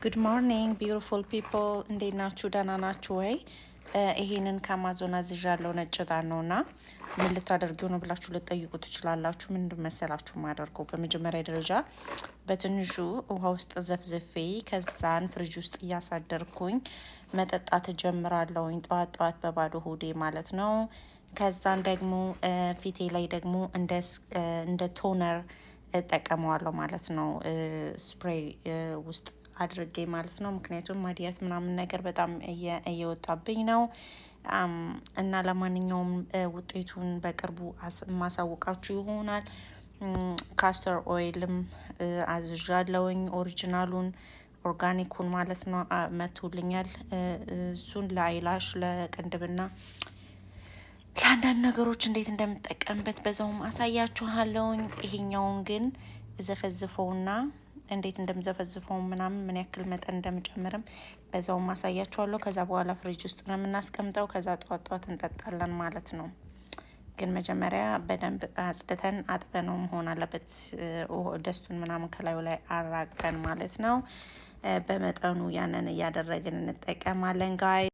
ጉድ ሞርኒንግ ቢዩቲፉል ፒፕል እንዴት ናችሁ? ደህና ናችሁ ወይ? ይሄንን ከአማዞን አዝዣለሁ። ነጭ ዕጣን ነው እና ምን ልታደርጊው ነው ብላችሁ ልጠይቁ ትችላላችሁ። ምንድን መሰላችሁ ማደርገው? በመጀመሪያ ደረጃ በትንሹ ውሃ ውስጥ ዘፍዝፌ ከዛን ፍሪጅ ውስጥ እያሳደርኩኝ መጠጣት እጀምራለሁኝ። ጠዋት ጠዋት በባዶ ሆዴ ማለት ነው። ከዛን ደግሞ ፊቴ ላይ ደግሞ እንደ ቶነር እጠቀመዋለሁ ማለት ነው። ስፕሬይ ውስጥ አድርጌ ማለት ነው። ምክንያቱም ማዲያት ምናምን ነገር በጣም እየወጣብኝ ነው። እና ለማንኛውም ውጤቱን በቅርቡ ማሳወቃችሁ ይሆናል። ካስተር ኦይልም አዝዣለሁኝ። ኦሪጂናሉን ኦርጋኒኩን ማለት ነው መቶልኛል። እሱን ለአይላሽ ለቅንድብና ለአንዳንድ ነገሮች እንዴት እንደምጠቀምበት በዛውም አሳያችኋለሁኝ። ይሄኛውን ግን ዘፈዝፈውና እንዴት እንደምዘፈዝፈው ምናምን ምን ያክል መጠን እንደምጨምርም በዛውም አሳያችኋለሁ። ከዛ በኋላ ፍሪጅ ውስጥ ነው የምናስቀምጠው። ከዛ ጠዋት ጠዋት እንጠጣለን ማለት ነው። ግን መጀመሪያ በደንብ አጽድተን አጥበነው መሆን አለበት። ደስቱን ምናምን ከላዩ ላይ አራግፈን ማለት ነው። በመጠኑ ያንን እያደረግን እንጠቀማለን ጋይ